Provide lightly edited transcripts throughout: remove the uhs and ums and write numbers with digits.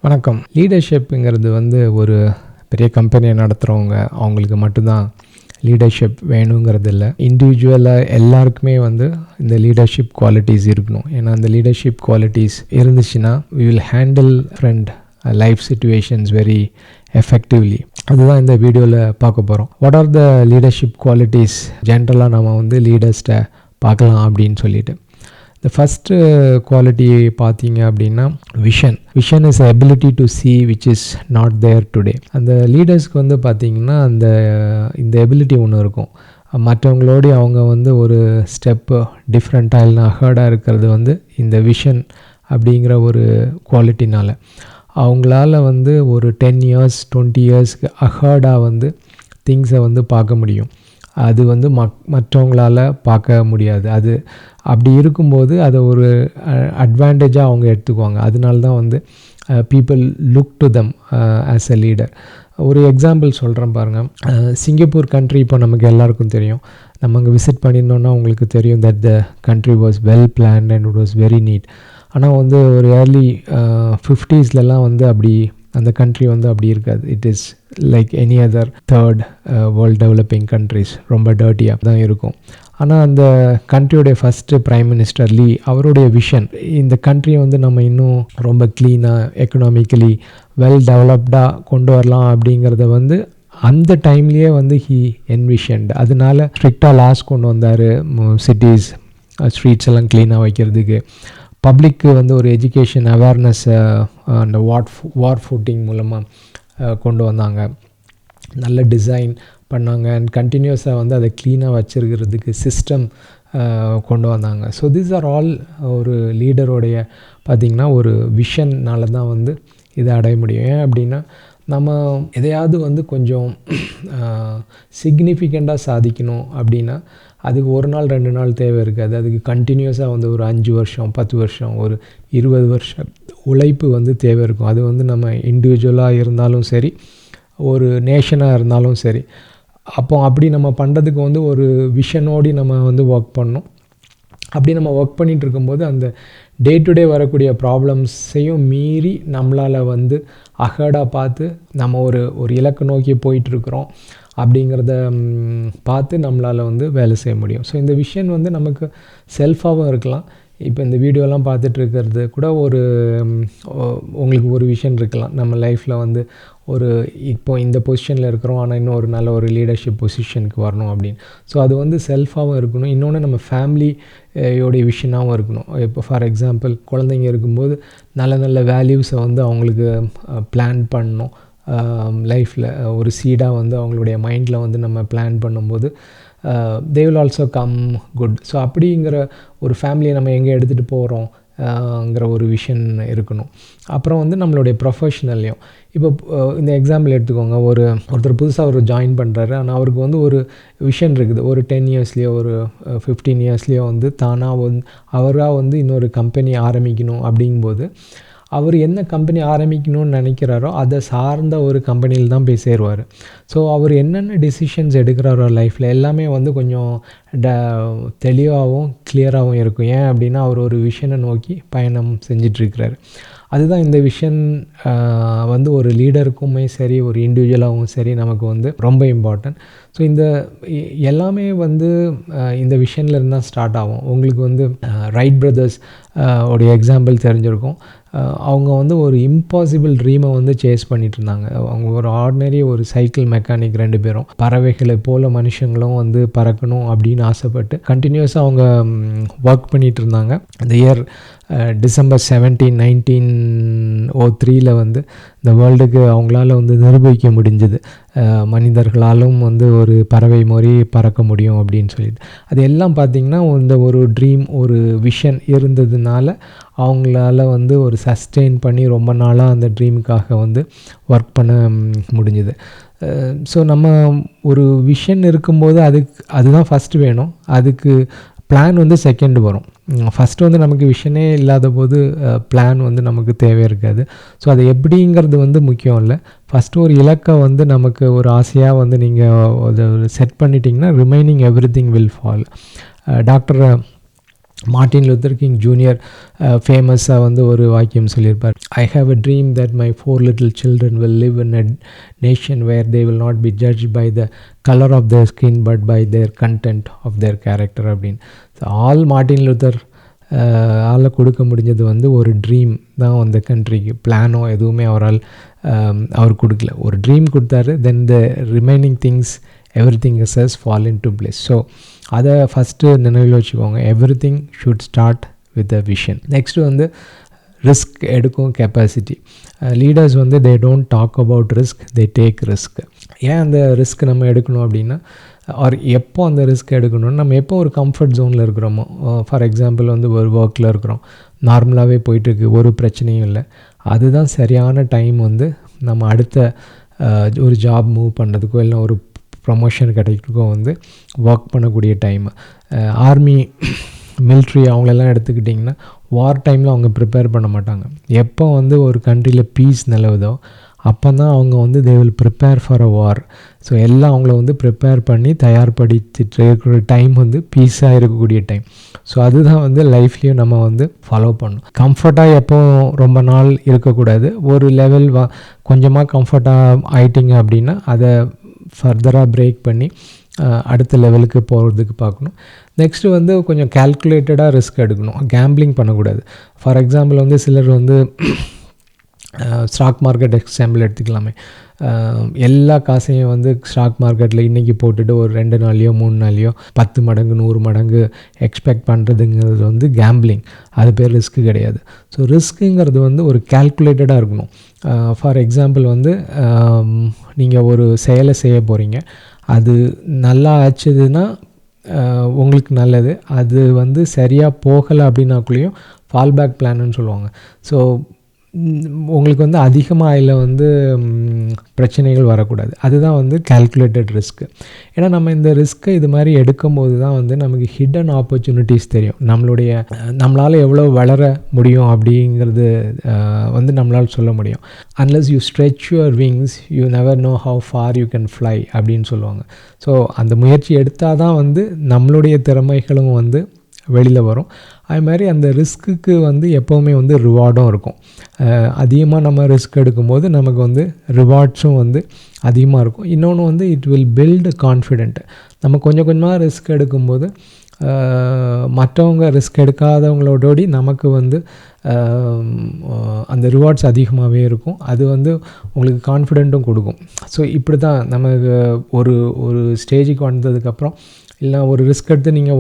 வணக்கம். லீடர்ஷிப்புங்கிறது ஒரு பெரிய கம்பெனியை நடத்துகிறவங்க அவங்களுக்கு மட்டும்தான் லீடர்ஷிப் வேணுங்கிறது இல்லை. இண்டிவிஜுவலாக எல்லாருக்குமே இந்த லீடர்ஷிப் குவாலிட்டிஸ் இருக்கணும். ஏன்னா அந்த லீடர்ஷிப் குவாலிட்டிஸ் இருந்துச்சுன்னா we will handle different life situations very effectively. அதுதான் இந்த வீடியோவில் பார்க்க போகிறோம். What are the leadership qualities ஜென்ரலாக நம்ம லீடர்ஸ்ட்டை பார்க்கலாம் அப்படின்னு சொல்லிட்டு. The first quality பார்த்தீங்க அப்படின்னா vision is ability to see which is not there today. அந்த லீடர்ஸ்க்கு பார்த்தீங்கன்னா இந்த எபிலிட்டி ஒன்று இருக்கும். மற்றவங்களோடு அவங்க ஒரு ஸ்டெப்பு டிஃப்ரெண்ட்டாக இல்லைனா அஹர்டாக இருக்கிறது இந்த விஷன் அப்படிங்கிற ஒரு குவாலிட்டினால் அவங்களால ஒரு 10 years 20 yearsக்கு அஹர்டாக திங்ஸை பார்க்க முடியும். அது மற்றவங்களால் பார்க்க முடியாது. அது அப்படி இருக்கும்போது அதை ஒரு அட்வான்டேஜாக அவங்க எடுத்துக்குவாங்க. அதனால தான் people look to them as a leader. ஒரு எக்ஸாம்பிள் சொல்கிறேன் பாருங்கள். சிங்கப்பூர் கண்ட்ரி இப்போ நமக்கு எல்லாருக்கும் தெரியும். நம்ம அங்கே விசிட் பண்ணியிருந்தோன்னா உங்களுக்கு தெரியும் that the country was well planned and it was very neat. ஆனால் ஒரு ஏர்லி 50sலலாம் அப்படி அந்த கண்ட்ரி அப்படி இருக்காது. It is like any other third world developing countries. ரொம்ப டர்ட்டியாக தான் இருக்கும். ஆனால் அந்த கண்ட்ரியோடைய ஃபஸ்ட்டு ப்ரைம் மினிஸ்டர் லீ அவருடைய விஷன் இந்த கண்ட்ரியை நம்ம இன்னும் ரொம்ப க்ளீனாக எக்கனாமிக்கலி வெல் டெவலப்டாக கொண்டு வரலாம் அப்படிங்கிறத அந்த டைம்லேயே ஹி என்விஷன்ட். அதனால ஸ்ட்ரிக்டாக லாஸ் கொண்டு வந்தார். சிட்டிஸ் ஸ்ட்ரீட்ஸ் எல்லாம் க்ளீனாக வைக்கிறதுக்கு. பப்ளிக்கு ஒரு எஜுகேஷன் அவேர்னஸை அந்த வார் ஃபுட்டிங் மூலமாக கொண்டு வந்தாங்க. நல்ல டிசைன் பண்ணாங்க. அண்ட் கண்டினியூஸாக அதை க்ளீனாக வச்சுருக்கிறதுக்கு சிஸ்டம் கொண்டு வந்தாங்க. ஸோ தீஸ் ஆர் ஆல் ஒரு லீடரோடைய பார்த்திங்கன்னா ஒரு விஷன்னால் தான் இதை அடைய முடியும். ஏன் அப்படின்னா நம்ம எதையாவது கொஞ்சம் சிக்னிஃபிகண்ட்டாக சாதிக்கணும் அப்படின்னா அதுக்கு ஒரு நாள் 2 நாள் தேவை இருக்காது. அதுக்கு கண்டினியூஸாக ஒரு 5 வருஷம் 10 வருஷம் ஒரு 20 வருஷம் உழைப்பு தேவை இருக்கும். அது நம்ம இண்டிவிஜுவலாக இருந்தாலும் சரி, ஒரு நேஷனாக இருந்தாலும் சரி. அப்படி நம்ம பண்ணுறதுக்கு ஒரு விஷனோடி நம்ம ஒர்க் பண்ணணும். அப்படி நம்ம ஒர்க் பண்ணிகிட்டு இருக்கும்போது அந்த டே டு டே வரக்கூடிய ப்ராப்ளம்ஸையும் மீறி நம்மளால் அஹர்டாக பார்த்து நம்ம ஒரு இலக்கு நோக்கி போயிட்டுருக்குறோம் அப்படிங்கிறத பார்த்து நம்மளால் வேலை செய்ய முடியும். ஸோ இந்த விஷன் நமக்கு செல்ஃபாகவும் இருக்கலாம். இப்போ இந்த வீடியோலாம் பார்த்துட்ருக்கிறது கூட உங்களுக்கு ஒரு விஷன் இருக்கலாம். நம்ம லைஃப்பில் இப்போ இந்த பொசிஷனில் இருக்கிறோம், ஆனால் இன்னும் ஒரு நல்ல ஒரு லீடர்ஷிப் பொசிஷனுக்கு வரணும் அப்படின்னு. ஸோ அது செல்ஃபாகவும் இருக்கணும். இன்னொன்று நம்ம ஃபேமிலியோடைய விஷனாகவும் இருக்கணும். இப்போ ஃபார் எக்ஸாம்பிள் குழந்தைங்க இருக்கும்போது நல்ல நல்ல வேல்யூஸை அவங்களுக்கு பிளான் பண்ணணும். லைஃப்பில் ஒரு சீடாக அவங்களுடைய மைண்டில் நம்ம பிளான் பண்ணும்போது they will also come good. So அப்படிங்கிற ஒரு ஃபேமிலியை நம்ம எங்கே எடுத்துகிட்டு போகிறோங்கிற ஒரு விஷன் இருக்கணும். அப்புறம் நம்மளுடைய ப்ரொஃபஷ்னல்லையும் இப்போ இந்த எக்ஸாம்பிள் எடுத்துக்கோங்க. ஒருத்தர் புதுசாக ஜாயின் பண்ணுறாரு. ஆனால் அவருக்கு ஒரு விஷன் இருக்குது. ஒரு 10 yearsலேயோ ஒரு 15 yearsலேயோ தானாக அவராக இன்னொரு கம்பெனி ஆரம்பிக்கணும் அப்படிங்கும்போது அவர் என்ன கம்பெனி ஆரம்பிக்கணும்னு நினைக்கிறாரோ அதை சார்ந்த ஒரு கம்பெனியில் தான் போய் சேருவார். ஸோ அவர் என்னென்ன டெசிஷன்ஸ் எடுக்கிறாரோ லைஃப்பில் எல்லாமே கொஞ்சம் தெளிவாகவும் கிளியராகவும் இருக்கும். ஏன் அப்படின்னா அவர் ஒரு விஷனை நோக்கி பயணம் செஞ்சிட்ருக்கிறார். அதுதான் இந்த விஷன் ஒரு லீடருக்குமே சரி, ஒரு இண்டிவிஜுவலாகவும் சரி நமக்கு ரொம்ப இம்பார்ட்டன்ட். ஸோ இந்த எல்லாமே இந்த விஷனில் இருந்தால் ஸ்டார்ட் ஆகும். உங்களுக்கு ரைட் பிரதர்ஸ் உடைய எக்ஸாம்பிள் தெரிஞ்சிருக்கும். அவங்க ஒரு இம்பாசிபிள் ட்ரீமை சேஸ் பண்ணிகிட்டு இருந்தாங்க. அவங்க ஒரு ஆர்டினரி ஒரு சைக்கிள் மெக்கானிக் 2 பேரும் பறவைகளை போல் மனுஷங்களும் பறக்கணும் அப்படின்னு ஆசைப்பட்டு கண்டினியூஸாக அவங்க ஒர்க் பண்ணிகிட்டு இருந்தாங்க. அந்த இயர் December 17, 1903 இந்த வேர்ல்டுக்கு அவங்களால நிரூபிக்க முடிஞ்சது மனிதர்களாலும் ஒரு பறவை மாதிரி பறக்க முடியும் அப்படின்னு சொல்லிட்டு. அது எல்லாம் பார்த்திங்கன்னா ஒரு ட்ரீம் ஒரு விஷன் இருந்ததுனால அவங்களால ஒரு சஸ்டெயின் பண்ணி ரொம்ப நாளாக அந்த ட்ரீமுக்காக ஒர்க் பண்ண முடிஞ்சுது. ஸோ நம்ம ஒரு விஷன் இருக்கும்போது அதுதான் ஃபஸ்ட்டு வேணும். அதுக்கு பிளான் செகண்ட் வரும். ஃபஸ்ட்டு நமக்கு விஷனே இல்லாத போது பிளான் நமக்கு தேவை இருக்காது. ஸோ அது எப்படிங்கிறது முக்கியம் இல்லை. ஃபஸ்ட்டு ஒரு இலக்கை நமக்கு ஒரு ஆசையாக நீங்கள் அதை செட் பண்ணிட்டீங்கன்னா remaining everything will fall. Doctor Martin Luther King junior ஃபேமஸாக வந்து ஒரு வாக்கியம் சொல்லியிருப்பார், I have a dream that my 4 little children will live in a nation where they will not be judged by the color of their skin but by their content of their character அப்படின்னு. So all Martin Luther ஆள் கொடுக்க முடிஞ்சது வந்து ஒரு dream தான் அந்த கண்ட்ரிக்கு. பிளானோ எதுவுமே அவர் கொடுக்கல, ஒரு ட்ரீம் கொடுத்தாரு. Then the remaining things everything is fall into place. So அதை ஃபஸ்ட்டு நினைவில் வச்சுக்கோங்க. Everything should start with a vision. Next வந்து ரிஸ்க் எடுக்கும் கெப்பாசிட்டி. லீடர்ஸ் வந்து they don't talk about risk, they take risk. ஏன் அந்த risk நம்ம எடுக்கணும் அப்படின்னா, ஆர் எப்போ அந்த ரிஸ்க் எடுக்கணும்னு, நம்ம எப்போ ஒரு கம்ஃபர்ட் ஜோனில் இருக்கிறோமோ, ஃபார் எக்ஸாம்பிள் வந்து ஒரு ஒர்க்கில் இருக்கிறோம், நார்மலாகவே போயிட்டுருக்கு, ஒரு பிரச்சனையும் இல்லை, அதுதான் சரியான டைம் வந்து நம்ம அடுத்த ஒரு ஜாப் மூவ் பண்ணுறதுக்கோ இல்லை ஒரு ப்ரமோஷன் கிடைக்கிறதுக்கோ வந்து ஒர்க் பண்ணக்கூடிய டைம். ஆர்மி மிலிட்ரி அவங்களெல்லாம் எடுத்துக்கிட்டிங்கன்னா வார் டைமில் அவங்க ப்ரிப்பேர் பண்ண மாட்டாங்க. எப்போ வந்து ஒரு கண்ட்ரியில் பீஸ் நிலவுதோ அப்போ தான் அவங்க வந்து they will prepare for a war. So எல்லாம் அவங்கள வந்து ப்ரிப்பேர் பண்ணி தயார்படுத்திட்டு இருக்கிற டைம் வந்து பீஸாக இருக்கக்கூடிய டைம். ஸோ அதுதான் வந்து லைஃப்லேயும் நம்ம வந்து ஃபாலோ பண்ணணும். கம்ஃபர்ட்டாக எப்போ ரொம்ப நாள் இருக்கக்கூடாது. ஒரு லெவல் கொஞ்சமாக கம்ஃபர்ட்டாக ஆயிட்டிங்க அப்படின்னா அதை ஃபர்தராக பிரேக் பண்ணி அடுத்த லெவலுக்கு போகிறதுக்கு பார்க்கணும். நெக்ஸ்ட்டு வந்து கொஞ்சம் கால்குலேட்டடாக ரிஸ்க் எடுக்கணும். கேம்பிளிங் பண்ணக்கூடாது. ஃபார் எக்ஸாம்பிள் வந்து சிலர் வந்து ஸ்டாக் மார்க்கெட் எக்ஸாம்பிள் எடுத்துக்கலாமே, எல்லா காசையும் வந்து ஸ்டாக் மார்க்கெட்டில் இன்றைக்கி போட்டுட்டு ஒரு 2 நாள்லையோ 3 நாள்லையோ 10 மடங்கு 100 மடங்கு எக்ஸ்பெக்ட் பண்ணுறதுங்கிறது வந்து கேம்பிளிங். அது பேர் ரிஸ்க்கு கிடையாது. ஸோ ரிஸ்க்குங்கிறது வந்து ஒரு கால்குலேட்டடாக இருக்கணும். ஃபார் எக்ஸாம்பிள் வந்து நீங்கள் ஒரு செயலை செய்ய போகிறீங்க, அது நல்லா ஆச்சுதுன்னா உங்களுக்கு நல்லது. அது வந்து சரியாக போகலை அப்படின்னாக்குள்ளேயும் ஃபால்பேக் பிளான்னு சொல்லுவாங்க. ஸோ உங்களுக்கு வந்து அதிகமாக அதில் வந்து பிரச்சனைகள் வரக்கூடாது. அதுதான் வந்து கால்குலேட்டட் ரிஸ்க்கு. ஏன்னா நம்ம இந்த ரிஸ்க்கை இது மாதிரி எடுக்கும்போது தான் வந்து நமக்கு ஹிடன் ஆப்பர்ச்சுனிட்டிஸ் தெரியும். நம்மளால் எவ்வளோ வளர முடியும் அப்படிங்கிறது வந்து நம்மளால் சொல்ல முடியும். Unless you stretch your wings you never know how for you can fly அப்படின்னு சொல்லுவாங்க. ஸோ அந்த முயற்சி எடுத்தால் தான் வந்து நம்மளுடைய திறமைகளும் வந்து வெளியில் வரும். அது மாதிரி அந்த ரிஸ்க்குக்கு வந்து எப்போவுமே வந்து ரிவார்டும் இருக்கும். அதிகமாக நம்ம ரிஸ்க் எடுக்கும்போது நமக்கு வந்து ரிவார்ட்ஸும் வந்து அதிகமாக இருக்கும். இன்னொன்று வந்து இட் வில் பில்டு கான்ஃபிடென்ட். நம்ம கொஞ்சம் கொஞ்சமாக ரிஸ்க் எடுக்கும்போது மற்றவங்க ரிஸ்க் எடுக்காதவங்களோடோடி நமக்கு வந்து அந்த ரிவார்ட்ஸ் அதிகமாகவே இருக்கும். அது வந்து உங்களுக்கு கான்ஃபிடென்ட்டும் கொடுக்கும். ஸோ இப்படி தான் நமக்கு ஒரு ஸ்டேஜுக்கு வந்ததுக்கப்புறம் இல்லை ஒரு ரிஸ்க் எடுத்து நீங்கள்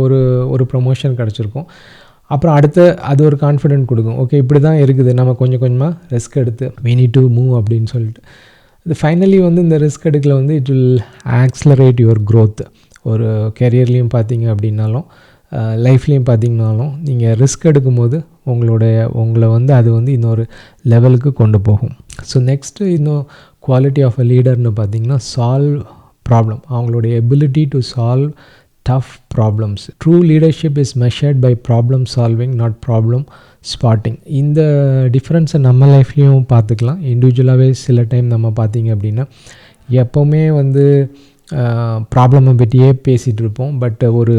ஒரு ப்ரமோஷன் கிடச்சிருக்கும், அப்புறம் அடுத்து அது ஒரு கான்ஃபிடென்ட் கொடுக்கும். ஓகே, இப்படி தான் இருக்குது, நம்ம கொஞ்சம் கொஞ்சமாக ரிஸ்க் எடுத்து we need to move அப்படின்னு சொல்லிட்டு இது ஃபைனலி வந்து இந்த ரிஸ்க் எடுக்கல வந்து it will accelerate your growth. ஒரு கெரியர்லேயும் பார்த்தீங்க அப்படின்னாலும் லைஃப்லேயும் பார்த்தீங்கனாலும் நீங்கள் ரிஸ்க் எடுக்கும்போது உங்களை வந்து அது வந்து இன்னொரு லெவலுக்கு கொண்டு போகும். ஸோ நெக்ஸ்ட்டு இன்னும் குவாலிட்டி ஆஃப் அ லீடர்னு பார்த்தீங்கன்னா சால்வ் ப்ராப்ளம். அவங்களுடைய ability to solve tough problems. True leadership is measured by problem solving, not problem spotting. இந்த டிஃப்ரென்ஸை நம்ம லைஃப்லேயும் பார்த்துக்கலாம். இண்டிவிஜுவலாகவே சில டைம் நம்ம பார்த்திங்க அப்படின்னா எப்போவுமே வந்து ப்ராப்ளமை பற்றியே பேசிகிட்டு இருப்போம், பட் ஒரு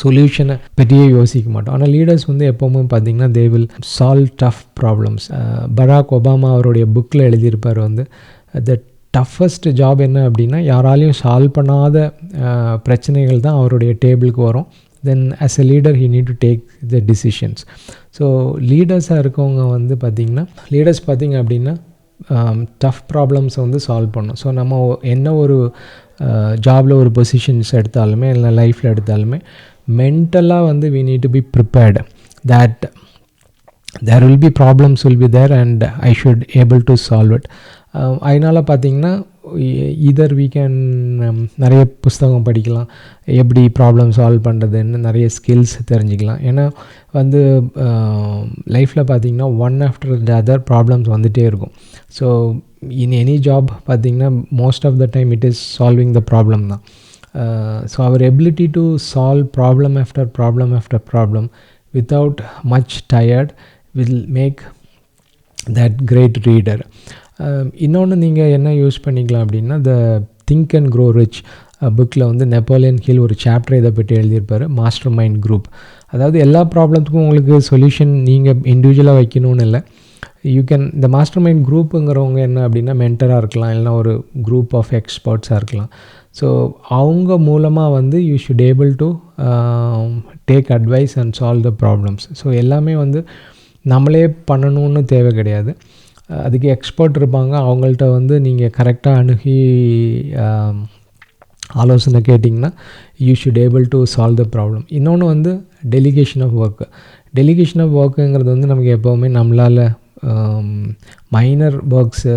சொல்யூஷனை பற்றியே யோசிக்க மாட்டோம். ஆனால் லீடர்ஸ் வந்து எப்போவுமே பார்த்திங்கன்னா they will solve tough problems. Barack Obama அவருடைய புக்கில் எழுதியிருப்பார் வந்து த டஃபஸ்ட் ஜாப் என்ன அப்படின்னா யாராலையும் சால்வ் பண்ணாத பிரச்சனைகள் தான் அவருடைய டேபிளுக்கு வரும். Then as a leader he need to take the decisions. So லீடர்ஸாக இருக்கவங்க வந்து பார்த்திங்க அப்படின்னா டஃப் ப்ராப்ளம்ஸை வந்து சால்வ் பண்ணணும். ஸோ நம்ம என்ன ஒரு ஜாபில் ஒரு பொசிஷன்ஸ் எடுத்தாலுமே இல்லை லைஃப்பில் எடுத்தாலுமே மென்டலாக வந்து we need to be prepared that there will be problems will be there and I should able to solve it. அதனால் பார்த்திங்கன்னா either we can நிறைய புஸ்தகம் படிக்கலாம், எப்படி ப்ராப்ளம் சால்வ் பண்ணுறதுன்னு நிறைய ஸ்கில்ஸ் தெரிஞ்சுக்கலாம். ஏன்னா வந்து லைஃப்பில் பார்த்திங்கன்னா one after the other problems வந்துகிட்டே இருக்கும். ஸோ இன் எனி ஜாப் பார்த்திங்கன்னா most of the time it is solving the problem தான். So our ability to solve problem after problem without much tired will make that great reader. இன்னொன்று நீங்கள் என்ன use பண்ணிக்கலாம் அப்படின்னா த think and grow rich புக்கில் வந்து Napoleon hill ஒரு chapter இதை பற்றி எழுதியிருப்பார், மாஸ்டர் மைண்ட் குரூப். அதாவது எல்லா ப்ராப்ளத்துக்கும் உங்களுக்கு சொல்யூஷன் நீங்கள் இண்டிவிஜுவலாக வைக்கணும்னு இல்லை. யூ கேன் இந்த மாஸ்டர் மைண்ட் குரூப்புங்கிறவங்க என்ன அப்படின்னா மென்டராக இருக்கலாம், இல்லைனா ஒரு குரூப் ஆஃப் எக்ஸ்பர்ட்ஸாக இருக்கலாம். ஸோ அவங்க மூலமாக வந்து you should able to take advice and solve the problems. So எல்லாமே வந்து நம்மளே பண்ணணும்னு தேவை கிடையாது, அதுக்கு எக்ஸ்பர்ட் இருப்பாங்க. அவங்கள்ட்ட வந்து நீங்கள் கரெக்டாக அணுகி ஆலோசனை கேட்டிங்கன்னா you should able to solve the problem. இன்னொன்று வந்து delegation of work. Delegation of ஒர்க்குங்கிறது வந்து நமக்கு எப்போவுமே நம்மளால் மைனர் ஒர்க்ஸு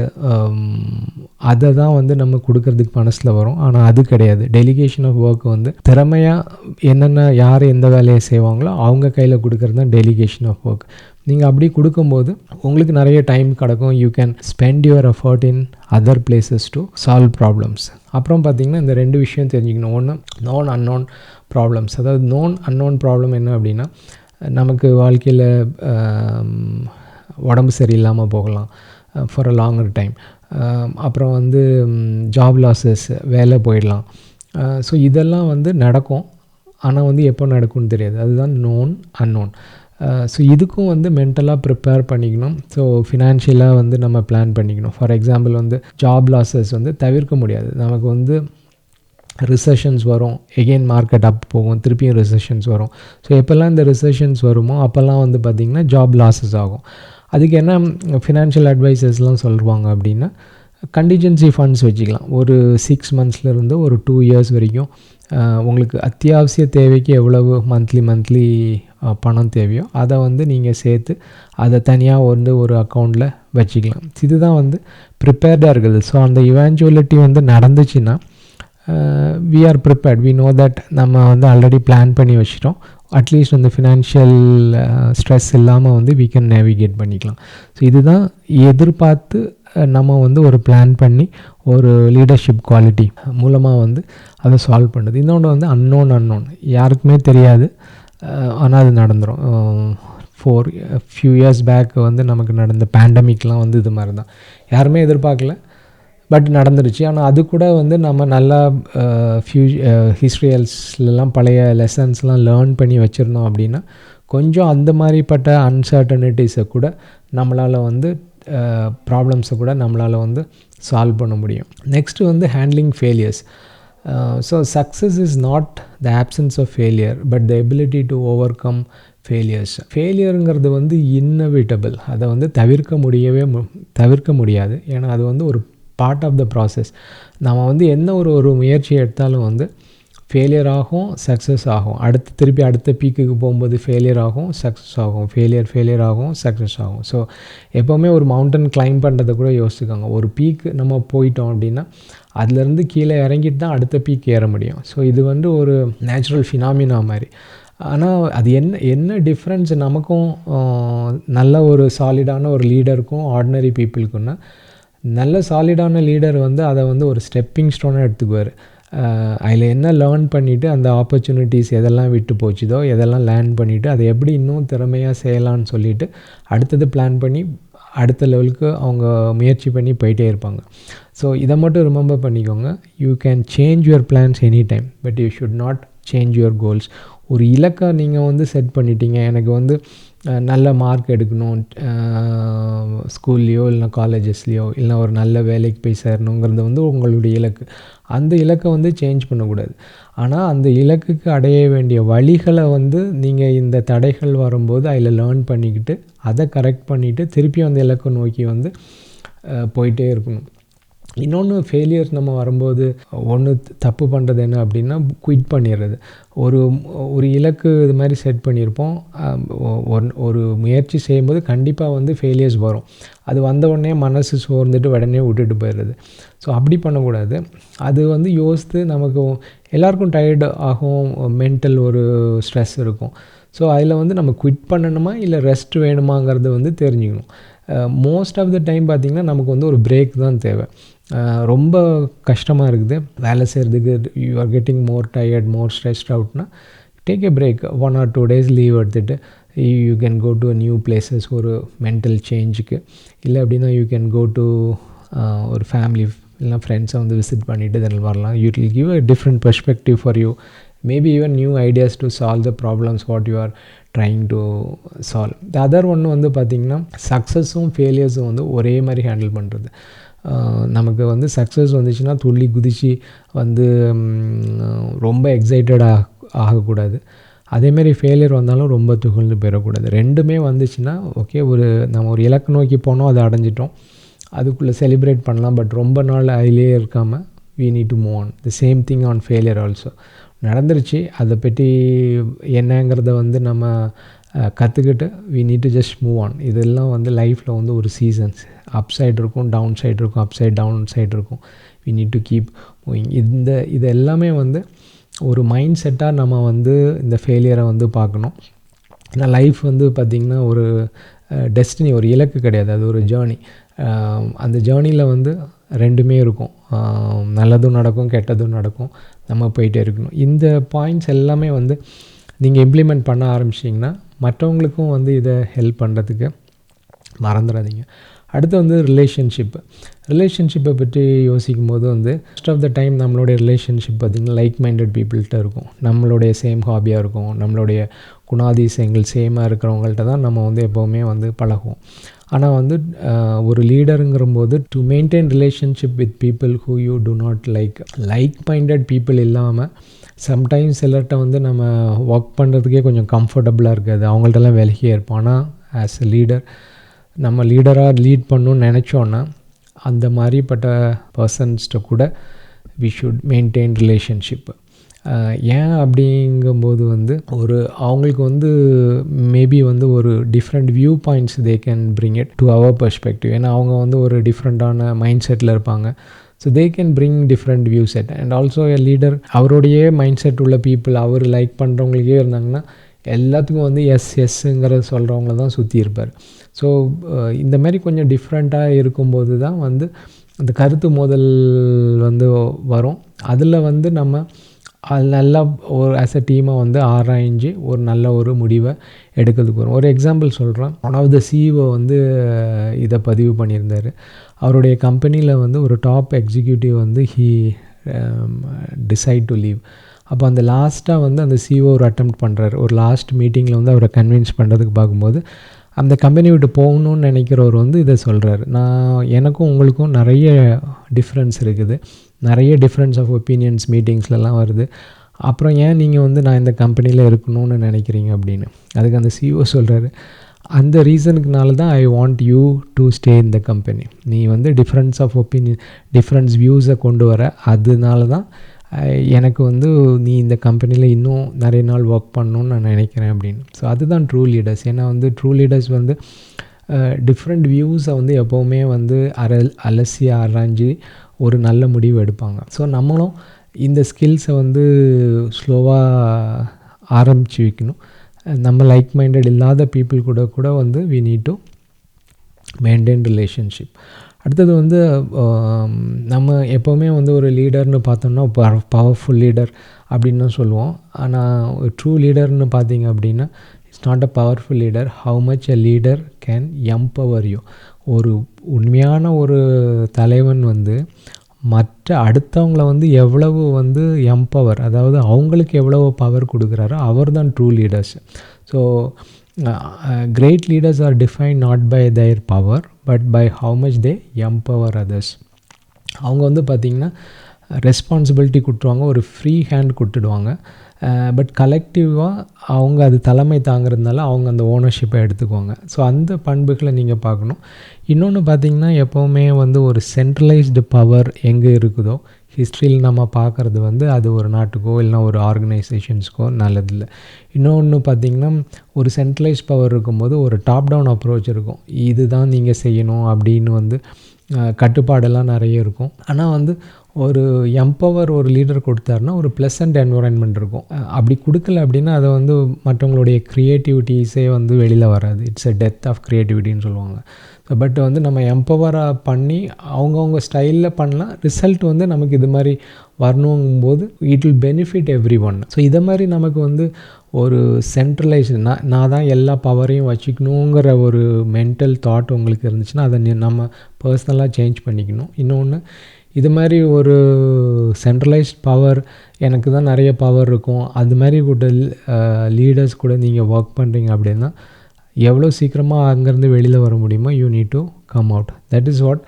அதை தான் வந்து நம்ம கொடுக்கறதுக்கு மனசில் வரும். ஆனால் அது கிடையாது. டெலிகேஷன் ஆஃப் ஒர்க் வந்து திறமையாக என்னென்ன யார் எந்த வேலையை செய்வாங்களோ அவங்க கையில் கொடுக்கறது தான் டெலிகேஷன் ஆஃப் ஒர்க். நீங்கள் அப்படி கொடுக்கும்போது உங்களுக்கு நிறைய டைம் கிடக்கும். You can spend your effort in other places to solve problems. அப்புறம் பார்த்திங்கன்னா இந்த 2 விஷயம் தெரிஞ்சுக்கணும். ஒன்று நோன் அன்னோன் ப்ராப்ளம்ஸ். அதாவது நோன் அன்னோன் ப்ராப்ளம் என்ன அப்படின்னா, நமக்கு வாழ்க்கையில் உடம்பு சரியில்லாமல் போகலாம் ஃபார் அ லாங்கர் டைம். அப்புறம் வந்து ஜாப் லாஸஸ், வேலை போயிடலாம். ஸோ இதெல்லாம் வந்து நடக்கும், ஆனால் வந்து எப்போ நடக்கும்னு தெரியாது. அதுதான் நோன் அன்னோன். ஸோ இதுக்கும் வந்து மென்டலாக ப்ரிப்பேர் பண்ணிக்கணும். ஸோ ஃபினான்ஷியலாக வந்து நம்ம பிளான் பண்ணிக்கணும். ஃபார் எக்ஸாம்பிள் வந்து ஜாப் லாஸஸ் வந்து தவிர்க்க முடியாது. நமக்கு வந்து ரிசெஷன்ஸ் வரும், எகெயின் மார்க்கெட் அப் போகும், திருப்பியும் ரிசெஷன்ஸ் வரும். ஸோ எப்போல்லாம் இந்த ரிசெஷன்ஸ் வருமோ அப்போல்லாம் வந்து பார்த்திங்கன்னா ஜாப் லாஸஸ் ஆகும். அதுக்கு என்ன ஃபினான்ஷியல் அட்வைசர்ஸ்லாம் சொல்லுவாங்க அப்படின்னா, கண்டிஜென்சி ஃபண்ட்ஸ் வச்சுக்கலாம். ஒரு 6 மந்த்ஸ்லேருந்து ஒரு 2 இயர்ஸ் வரைக்கும் உங்களுக்கு அத்தியாவசிய தேவைக்கு எவ்வளவு மந்த்லி பணம் தேவையோ அதை வந்து நீங்கள் சேர்த்து அதை தனியாக வந்து ஒரு அக்கௌண்ட்டில் வச்சுக்கலாம். இதுதான் வந்து ப்ரிப்பேர்டாக இருக்குது. ஸோ அந்த இவான்ச்சுவலிட்டி வந்து நடந்துச்சுன்னா we are prepared, we know that நம்ம வந்து ஆல்ரெடி பிளான் பண்ணி வச்சிட்டோம். அட்லீஸ்ட் அந்த ஃபினான்ஷியல் ஸ்ட்ரெஸ் இல்லாமல் வந்து we can navigate பண்ணிக்கலாம். ஸோ இதுதான் எதிர்பார்த்து நம்ம வந்து ஒரு பிளான் பண்ணி ஒரு லீடர்ஷிப் குவாலிட்டி மூலமாக வந்து அதை சால்வ் பண்ணுது. இன்னொன்று வந்து அன்னோன் யாருக்குமே தெரியாது, ஆனால் அது நடந்துடும். ஃபியூ இயர்ஸ் பேக் வந்து நமக்கு நடந்த பேண்டமிக்லாம் வந்து இது மாதிரி தான், யாருமே எதிர்பார்க்கல, பட் நடந்துருச்சு. ஆனால் அது கூட வந்து நம்ம நல்லா ஹிஸ்ட்ரியல்ஸ்லாம் பழைய லெசன்ஸ்லாம் லேர்ன் பண்ணி வச்சுருந்தோம் அப்படின்னா கொஞ்சம் அந்த மாதிரிப்பட்ட அன்சர்டனிட்டிஸை கூட நம்மளால் வந்து ப்ராப்ளம்ஸை கூட நம்மளால் வந்து சால்வ் பண்ண முடியும். நெக்ஸ்ட்டு வந்து handling failures. So success is not the absence of failure but the ability to overcome failures. ஃபெயிலியருங்கிறது வந்து இன்னவிட்டபிள், அதை வந்து தவிர்க்க முடியாது. ஏன்னா அது வந்து ஒரு பார்ட் ஆஃப் த ப்ராசஸ். நம்ம வந்து என்ன ஒரு முயற்சி எடுத்தாலும் வந்து ஃபெயிலியர் ஆகும், சக்ஸஸ் ஆகும். திருப்பி அடுத்த பீக்குக்கு போகும்போது ஃபெயிலியர் ஆகும், சக்ஸஸ் ஆகும், ஃபெயிலியர் ஆகும், சக்ஸஸ் ஆகும். ஸோ எப்போவுமே ஒரு மவுண்டன் கிளைம் பண்ணுறதை கூட யோசிச்சுக்கோங்க. ஒரு பீக்கு நம்ம போயிட்டோம் அப்படின்னா அதுலேருந்து கீழே இறங்கிட்டு தான் அடுத்த பீக் ஏற முடியும். ஸோ இது வந்து ஒரு நேச்சுரல் ஃபினாமினா மாதிரி. ஆனால் அது என்ன டிஃப்ரென்ஸ் நமக்கும் நல்ல ஒரு சாலிடான ஒரு லீடருக்கும் ஆர்டினரி பீப்புளுக்குன்னா, நல்ல சாலிடான லீடர் வந்து அதை வந்து ஒரு ஸ்டெப்பிங் ஸ்டோனாக எடுத்துக்குவார். அதில் என்ன லேர்ன் பண்ணிவிட்டு அந்த ஆப்பர்ச்சுனிட்டிஸ் எதெல்லாம் விட்டு போச்சுதோ எதெல்லாம் லேர்ன் பண்ணிவிட்டு அதை எப்படி இன்னும் திறமையாக செய்யலான்னு சொல்லிவிட்டு அடுத்தது பிளான் பண்ணி அடுத்த லெவலுக்கு அவங்க முயற்சி பண்ணி போயிட்டே இருப்பாங்க. ஸோ இதை மட்டும் ரிமெம்பர் பண்ணிக்கோங்க. You can change your plans any time but you should not change your goals. ஒரு இலக்கை நீங்கள் வந்து செட் பண்ணிட்டீங்க, எனக்கு வந்து நல்ல மார்க் எடுக்கணும் ஸ்கூல்லையோ இல்லைனா காலேஜஸ்லேயோ, இல்லைனா ஒரு நல்ல வேலைக்கு போய் சேரணுங்கிறது வந்து உங்களுடைய இலக்கு. அந்த இலக்கை வந்து சேஞ்ச் பண்ணக்கூடாது. ஆனால் அந்த இலக்குக்கு அடைய வேண்டிய வழிகளை வந்து நீங்கள் இந்த தடைகள் வரும்போது அதில் லேர்ன் பண்ணிக்கிட்டு அதை கரெக்ட் பண்ணிவிட்டு திருப்பியும் அந்த இலக்கை நோக்கி வந்து போயிட்டே இருக்கணும். இன்னொன்று ஃபெயிலியர்ஸ் நம்ம வரும்போது ஒன்று தப்பு பண்ணுறது என்ன அப்படின்னா குயிட் பண்ணிடுறது. ஒரு இலக்கு இது மாதிரி செட் பண்ணியிருப்போம், ஒரு முயற்சி செய்யும்போது கண்டிப்பாக வந்து ஃபெயிலியர்ஸ் வரும். அது வந்த உடனே மனசு சோர்ந்துட்டு உடனே விட்டுட்டு போயிடுறது. ஸோ அப்படி பண்ணக்கூடாது. அது வந்து யோசித்து நமக்கு எல்லாருக்கும் டயர்டு ஆகும், மென்டல் ஒரு ஸ்ட்ரெஸ் இருக்கும். ஸோ அதில் வந்து நம்ம குவிட் பண்ணணுமா இல்லை ரெஸ்ட் வேணுமாங்கிறது வந்து தெரிஞ்சுக்கணும். மோஸ்ட் ஆஃப் த டைம் பார்த்திங்கன்னா நமக்கு வந்து ஒரு பிரேக் தான் தேவை. ரொம்ப கஷ்டமாக இருக்குது வேலை செய்கிறதுக்கு, you are getting more tired, more stressed அவுட்னா take a break. 1 or 2 days leave எடுத்துகிட்டு you can go to new places ஒரு மென்டல் சேஞ்சுக்கு. இல்லை அப்படின்னா யூ கேன் கோ டு ஒரு ஃபேமிலி இல்லைனா ஃப்ரெண்ட்ஸை வந்து விசிட் பண்ணிவிட்டு தென் வரலாம். You will give a different perspective for you, maybe even new ideas to solve the problems what you are trying to solve. The other ஒன்று வந்து பார்த்திங்கன்னா சக்ஸஸும் ஃபெயிலியர்ஸும் வந்து ஒரே மாதிரி ஹேண்டில் பண்ணுறது. நமக்கு வந்து சக்ஸஸ் வந்துச்சுன்னா துள்ளி குதித்து வந்து ரொம்ப எக்ஸைட்டடாக ஆகக்கூடாது. அதேமாரி ஃபெயிலியர் வந்தாலும் ரொம்ப துகழ்ந்து போயிடக்கூடாது. ரெண்டுமே வந்துச்சுன்னா ஓகே, நம்ம ஒரு இலக்கு நோக்கி போனோம், அதை அடைஞ்சிட்டோம், அதுக்குள்ளே செலிப்ரேட் பண்ணலாம். பட் ரொம்ப நாள் அதிலே இருக்காமல் we need to move on. The same thing on failure also. நடந்துருச்சு, அதை பற்றி என்னங்கிறத வந்து நம்ம கற்றுக்கிட்டு we need to just move on. இதெல்லாம் வந்து லைஃப்பில் வந்து ஒரு சீசன்ஸ், அப் சைடு இருக்கும், டவுன் சைடு இருக்கும், அப் சைடு டவுன் சைடு இருக்கும். we need to keep moving. இது எல்லாமே வந்து ஒரு மைண்ட் செட்டாக நம்ம வந்து இந்த ஃபெயிலியரை வந்து பார்க்கணும். ஏன்னா லைஃப் வந்து பார்த்திங்கன்னா ஒரு டெஸ்டினி, ஒரு இலக்கு கிடையாது, அது ஒரு ஜேர்னி. அந்த ஜேர்னியில் வந்து ரெண்டுமே இருக்கும், நல்லதும் நடக்கும், கெட்டதும் நடக்கும், நம்ம போயிட்டே இருக்கணும். இந்த பாயிண்ட்ஸ் எல்லாமே வந்து நீங்கள் இம்ப்ளிமெண்ட் பண்ண ஆரம்பிச்சிங்கன்னா மற்றவங்களுக்கும் வந்து இதை ஹெல்ப் பண்ணுறதுக்கு மறந்துடாதீங்க. அடுத்து வந்து ரிலேஷன்ஷிப்பை பற்றி யோசிக்கும் போது வந்து மோஸ்ட் ஆஃப் த டைம் நம்மளுடைய ரிலேஷன்ஷிப் பார்த்திங்கன்னா லைக் மைண்டட் பீப்புள்கிட்ட இருக்கும். நம்மளுடைய சேம் ஹாபியாக இருக்கும், நம்மளுடைய குணாதிசயங்கள் சேமாக இருக்கிறவங்கள்ட்ட தான் நம்ம வந்து எப்போவுமே வந்து பழகுவோம். ஆனால் வந்து ஒரு லீடருங்கிற போது to maintain relationship with people who you to not like minded people இல்லாமல் சம்டைம்ஸ் சிலர்கிட்ட வந்து நம்ம ஒர்க் பண்ணுறதுக்கே கொஞ்சம் கம்ஃபர்டபுளாக இருக்காது, அவங்கள்ட்டலாம் விலகியே இருப்போம். ஆனால் ஆஸ் எ லீடர், நம்ம லீடராக லீட் பண்ணணும்னு நினச்சோன்னா அந்த மாதிரிப்பட்ட பர்சன்ஸ்கிட்ட கூட வி ஷுட் மெயின்டைன் ரிலேஷன்ஷிப். ஏன் அப்படிங்கும்போது வந்து அவங்களுக்கு வந்து மேபி வந்து ஒரு different view points they can bring it to அவர் பெர்ஸ்பெக்டிவ். ஏன்னா அவங்க வந்து ஒரு டிஃப்ரெண்ட்டான மைண்ட் செட்டில் இருப்பாங்க. So they can bring different view set. And also a leader அவருடைய மைண்ட் செட் உள்ள பீப்புள், அவர் லைக் பண்ணுறவங்களுக்கே இருந்தாங்கன்னா எல்லாத்துக்கும் வந்து எஸ்ஸுங்கிற சொல்கிறவங்கள தான் சுற்றி இருப்பார். ஸோ இந்த மாதிரி கொஞ்சம் டிஃப்ரெண்ட்டாக இருக்கும்போது தான் வந்து அந்த கருத்து மோதல் வந்து வரும். அதில் வந்து நம்ம அது நல்லா ஒரு ஆஸ் அ டீமாக வந்து ஆராய்ஞ்சு ஒரு நல்ல ஒரு முடிவை எடுக்கிறதுக்கு வரும். ஒரு எக்ஸாம்பிள் சொல்கிறேன். ஒன் ஆஃப் த சிஇஓ வந்து இதை பதிவு பண்ணியிருந்தார். அவருடைய கம்பெனியில் வந்து ஒரு டாப் எக்ஸிக்யூட்டிவ் வந்து ஹீ டிசைட் டு லீவ். அப்போ அந்த லாஸ்ட்டாக வந்து அந்த சிஇஓ ஒரு அட்டெம்ப்ட் பண்ணுறாரு. ஒரு லாஸ்ட் மீட்டிங்கில் வந்து அவரை கன்வின்ஸ் பண்ணுறதுக்கு பார்க்கும்போது அந்த கம்பெனி விட்டு போகணுன்னு நினைக்கிறவர் வந்து இதை சொல்கிறாரு. எனக்கும் உங்களுக்கும் நிறைய டிஃப்ரென்ஸ் இருக்குது, நிறைய டிஃப்ரென்ஸ் ஆஃப் ஒப்பீனியன்ஸ் மீட்டிங்ஸ்லலாம் வருது, அப்புறம் ஏன் நீங்கள் வந்து நான் இந்த கம்பெனியில் இருக்கணும்னு நினைக்கிறீங்க அப்படின்னு. அதுக்கு அந்த சிஇஓ சொல்கிறாரு, அந்த ரீசனுக்குனால தான் I want you to stay in the company. நீ வந்து டிஃப்ரென்ஸ் ஆஃப் ஒப்பீனியன், டிஃப்ரென்ஸ் வியூஸை கொண்டு வர, அதனால தான் எனக்கு வந்து நீ இந்த கம்பெனியில் இன்னும் நிறைய நாள் ஒர்க் பண்ணணுன்னு நான் நினைக்கிறேன் அப்படின்னு. ஸோ அதுதான் ட்ரூ லீடர்ஸ். ஏன்னா வந்து ட்ரூ லீடர்ஸ் வந்து டிஃப்ரெண்ட் வியூஸை வந்து எப்போவுமே வந்து அலசி ஆராய்ஞ்சு ஒரு நல்ல முடிவு எடுப்பாங்க. ஸோ நம்மளும் இந்த ஸ்கில்ஸை வந்து ஸ்லோவாக ஆரம்பித்து வைக்கணும். நம்ம லைக் மைண்டட் இல்லாத பீப்புள் கூட வந்து we need to maintain relationship. அடுத்தது வந்து நம்ம எப்போவுமே வந்து ஒரு லீடர்னு பார்த்தோம்னா பவர்ஃபுல் லீடர் அப்படின்னு தான் சொல்லுவோம். ஆனால் ஒரு ட்ரூ லீடர்னு பார்த்தீங்க அப்படின்னா it's not a powerful leader, how much a leader can empower you. ஒரு உண்மையான ஒரு தலைவன் வந்து மற்ற அடுத்தவங்கள வந்து எவ்வளவு வந்து எம்பவர், அதாவது அவங்களுக்கு எவ்வளவு பவர் கொடுக்குறாரோ அவர் தான் true leaders. So great leaders are defined not by their power but by how much they empower others. அவங்க வந்து பார்த்திங்கன்னா ரெஸ்பான்சிபிலிட்டி கொடுத்துருவாங்க, ஒரு ஃப்ரீ ஹேண்ட் கொடுத்துடுவாங்க. பட் கலெக்டிவாக அவங்க அது தலைமை தாங்கிறதுனால அவங்க அந்த ஓனர்ஷிப்பை எடுத்துக்குவாங்க. ஸோ அந்த பண்புகளை நீங்கள் பார்க்கணும். இன்னொன்று பார்த்திங்கன்னா எப்போவுமே வந்து ஒரு சென்ட்ரலைஸ்டு பவர் எங்கே இருக்குதோ ஹிஸ்ட்ரியில் நம்ம பார்க்குறது வந்து அது ஒரு நாட்டுக்கோ இல்லைனா ஒரு ஆர்கனைசேஷன்ஸ்க்கோ நல்லதில்லை. இன்னொன்று பார்த்திங்கன்னா ஒரு சென்ட்ரலைஸ்ட் பவர் இருக்கும்போது ஒரு டாப் டவுன் அப்ரோச் இருக்கும், இதுதான் நீங்கள் செய்யணும் அப்படின்னு வந்து கட்டுப்பாடெல்லாம் நிறைய இருக்கும். ஆனால் வந்து ஒரு எம்பவர் ஒரு லீடர் கொடுத்தாருன்னா ஒரு ப்ளசன்ட் என்வரான்மெண்ட் இருக்கும். அப்படி கொடுக்கல அப்படின்னா அதை வந்து மற்றவங்களுடைய க்ரியேட்டிவிட்டிஸே வந்து வெளியில் வராது. இட்ஸ் எ டெத் ஆஃப் க்ரியேட்டிவிட்டின்னு சொல்லுவாங்க. பட் வந்து நம்ம எம்பவராக பண்ணி அவங்கவுங்க ஸ்டைலில் பண்ணலாம், ரிசல்ட் வந்து நமக்கு இது மாதிரி வரணுங்கும்போது it will benefit everyone. So இதை மாதிரி நமக்கு வந்து ஒரு சென்ட்ரலைஸ்டு நான் தான் எல்லா பவரையும் வச்சுக்கணுங்கிற ஒரு மென்டல் தாட் உங்களுக்கு இருந்துச்சுன்னா அதை நம்ம பர்சனலாக சேஞ்ச் பண்ணிக்கணும். இன்னொன்று இது மாதிரி ஒரு சென்ட்ரலைஸ்ட் பவர், எனக்கு தான் நிறைய பவர் இருக்கும், அது மாதிரி கூட லீடர்ஸ் கூட நீங்கள் ஒர்க் பண்ணுறீங்க அப்படின்னா எவ்வளோ சீக்கிரமாக அங்கேருந்து வெளியில் வர முடியுமோ you need to come out. That is what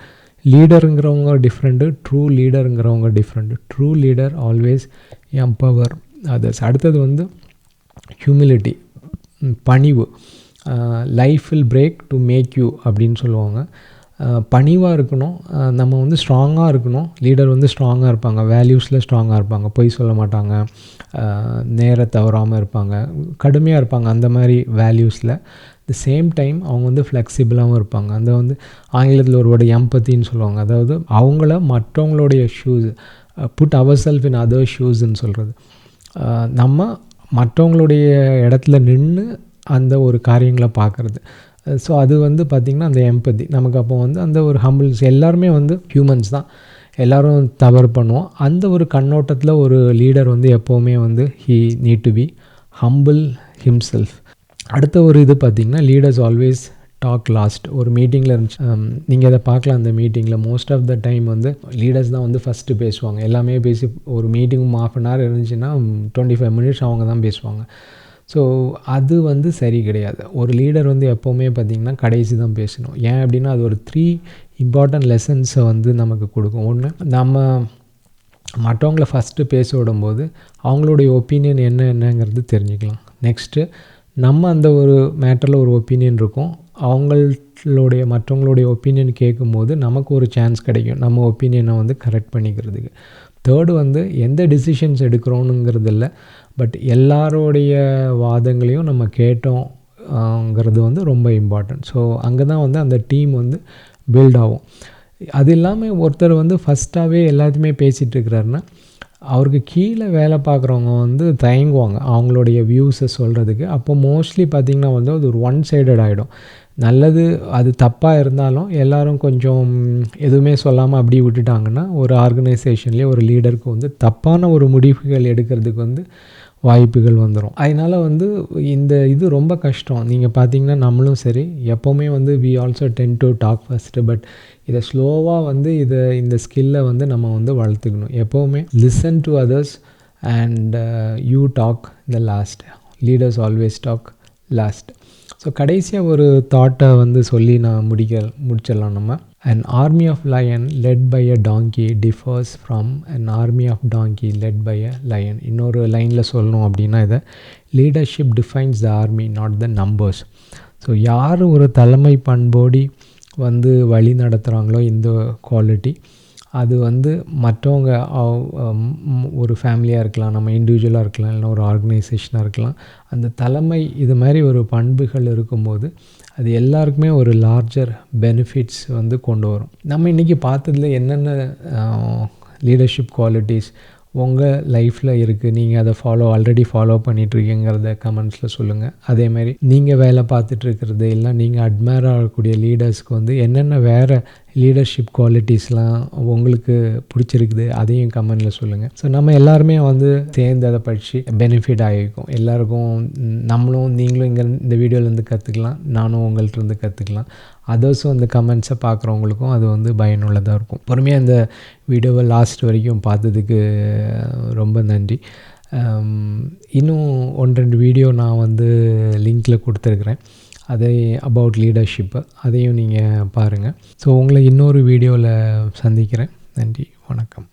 லீடருங்கிறவங்க டிஃப்ரெண்ட்டு, ட்ரூ லீடருங்கிறவங்க different. True leader always empower others. அடுத்தது வந்து ஹியூமிலிட்டி, பணிவு. Life will break to make you அப்படின்னு சொல்லுவாங்க. பணிவாக இருக்கணும், நம்ம வந்து ஸ்ட்ராங்காக இருக்கணும். லீடர் வந்து ஸ்ட்ராங்காக இருப்பாங்க, வேல்யூஸில் ஸ்ட்ராங்காக இருப்பாங்க, பொய் சொல்ல மாட்டாங்க, நேர தவறாமல் இருப்பாங்க, கடுமையாக இருப்பாங்க அந்த மாதிரி வேல்யூஸில். த சேம் டைம் அவங்க வந்து ஃப்ளெக்சிபிளாகவும் இருப்பாங்க. அந்த வந்து ஆங்கிலத்தில் ஒரு வேர்டு எம்பத்தின்னு சொல்லுவாங்க. அதாவது அவங்கள மற்றவங்களுடைய shoes, put our self in other ஷூஸ்ன்னு சொல்கிறது. நம்ம மற்றவங்களுடைய இடத்துல நின்று அந்த ஒரு காரியங்களை பார்க்குறது. ஸோ அது வந்து பார்த்திங்கன்னா அந்த எம்பதி நமக்கு அப்போ வந்து அந்த ஒரு ஹம்பிள்ஸ். எல்லாருமே வந்து ஹியூமன்ஸ் தான், எல்லோரும் தவறு பண்ணுவோம். அந்த ஒரு கண்ணோட்டத்தில் ஒரு லீடர் வந்து எப்போவுமே வந்து he need to be humble himself. அடுத்த ஒரு இது பார்த்திங்கன்னா லீடர்ஸ் ஆல்வேஸ் டாக் லாஸ்ட். ஒரு மீட்டிங்கில் இருந்துச்சு, நீங்கள் அதை பார்க்கலாம். அந்த மீட்டிங்கில் மோஸ்ட் ஆஃப் த டைம் வந்து லீடர்ஸ் தான் வந்து ஃபஸ்ட்டு பேசுவாங்க. எல்லாமே பேசி ஒரு மீட்டிங் ½ an hour இருந்துச்சுன்னா 25 minutes அவங்க தான் பேசுவாங்க. ஸோ அது வந்து சரி கிடையாது. ஒரு லீடர் வந்து எப்போவுமே பார்த்திங்கன்னா கடைசி தான் பேசணும். ஏன் அப்படின்னா அது ஒரு 3 இம்பார்ட்டன்ட் லெசன்ஸை வந்து நமக்கு கொடுக்கும். ஒன்று, நம்ம மற்றவங்கள ஃபஸ்ட்டு பேச விடும்போது அவங்களுடைய ஒப்பீனியன் என்னங்கிறது தெரிஞ்சுக்கலாம். நெக்ஸ்ட்டு, நம்ம அந்த ஒரு மேட்டரில் ஒரு ஒப்பீனியன் இருக்கும், மற்றவங்களுடைய ஒப்பீனியன் கேட்கும்போது நமக்கு ஒரு சான்ஸ் கிடைக்கும் நம்ம ஒப்பீனியனை வந்து கரெக்ட் பண்ணிக்கிறதுக்கு. தேர்டு வந்து எந்த டிசிஷன்ஸ் எடுக்கிறோனுங்கிறது இல்லை, பட் எல்லாரோடைய வாதங்களையும் நம்ம கேட்டோங்கிறது வந்து ரொம்ப இம்பார்ட்டன்ட். ஸோ அங்கே தான் வந்து அந்த டீம் வந்து பில்ட் ஆகும். அது இல்லாமல் ஒருத்தர் வந்து ஃபஸ்ட்டாகவே எல்லாத்தையுமே பேசிகிட்டு இருக்கிறாருன்னா அவருக்கு கீழே வேலை பார்க்குறவங்க வந்து தயங்குவாங்க அவங்களுடைய வியூஸை சொல்கிறதுக்கு. அப்போ மோஸ்ட்லி பார்த்திங்கன்னா வந்து அது ஒரு ஒன் சைடட் ஆகிடும். நல்லது அது தப்பாக இருந்தாலும் எல்லோரும் கொஞ்சம் எதுவுமே சொல்லாமல் அப்படி விட்டுட்டாங்கன்னா ஒரு ஆர்கனைசேஷன்லேயே ஒரு லீடருக்கு வந்து தப்பான ஒரு முடிவுகள் எடுக்கிறதுக்கு வந்து வாய்ப்புகள் வந்துடும். அதனால் வந்து இந்த இது ரொம்ப கஷ்டம். நீங்கள் பார்த்தீங்கன்னா நம்மளும் சரி எப்போவுமே வந்து we also tend to talk first, but இதை ஸ்லோவாக வந்து இந்த ஸ்கில்லை வந்து நம்ம வந்து வளர்த்துக்கணும். எப்போவுமே listen to others and you talk the last. Leaders always talk last. So கடைசியாக ஒரு தாட்டை வந்து சொல்லி நான் முடிச்சிடலாம் நம்ம. An army of lion led by a donkey differs from an army of donkey led by a lion. இன்னொரு லைனில் சொல்லணும் அப்படின்னா இதை, leadership defines the army not the numbers. So யார் ஒரு தலைமை பண்போடி வந்து வழி நடத்துகிறாங்களோ இந்த குவாலிட்டி, அது வந்து மற்றவங்க ஒரு ஃபேமிலியாக இருக்கலாம், நம்ம இண்டிவிஜுவலாக இருக்கலாம், இல்லைனா ஒரு ஆர்கனைசேஷனாக இருக்கலாம், அந்த தலைமை இது மாதிரி ஒரு பண்புகள் இருக்கும்போது அது எல்லாருக்குமே ஒரு லார்ஜர் பெனிஃபிட்ஸ் வந்து கொண்டு வரும். நம்ம இன்றைக்கி பார்த்ததில் என்னென்ன லீடர்ஷிப் குவாலிட்டிஸ் உங்கள் லைஃப்பில் இருக்குது, நீங்கள் அதை ஆல்ரெடி ஃபாலோ பண்ணிகிட்ருக்கீங்கிறத கமெண்ட்ஸில் சொல்லுங்கள். அதேமாதிரி நீங்கள் வேலை பார்த்துட்ருக்கிறது இல்லை நீங்கள் அட்மையர் ஆகக்கூடிய லீடர்ஸ்க்கு வந்து என்னென்ன வேறு லீடர்ஷிப் குவாலிட்டிஸ்லாம் உங்களுக்கு பிடிச்சிருக்குது அதையும் கமெண்டில் சொல்லுங்கள். ஸோ நம்ம எல்லாருமே வந்து சேர்ந்து அதை படித்து பெனிஃபிட் ஆகிருக்கும். எல்லாருக்கும் நீங்களும் இந்த வீடியோலேருந்து கற்றுக்கலாம், நானும் உங்கள்கிட்டருந்து கற்றுக்கலாம். அதர்ஸும் அந்த கமெண்ட்ஸை பார்க்குறவங்களுக்கும் அது வந்து பயனுள்ளதாக இருக்கும். பொறுமையாக இந்த வீடியோவை லாஸ்ட் வரைக்கும் பார்த்ததுக்கு ரொம்ப நன்றி. இன்னும் 1-2 வீடியோ நான் வந்து லிங்க்கில் கொடுத்துருக்குறேன், அதை அபவுட் லீடர்ஷிப்பு, அதையும் நீங்கள் பாருங்கள். ஸோ உங்களை இன்னொரு வீடியோவில் சந்திக்கிறேன். நன்றி, வணக்கம்.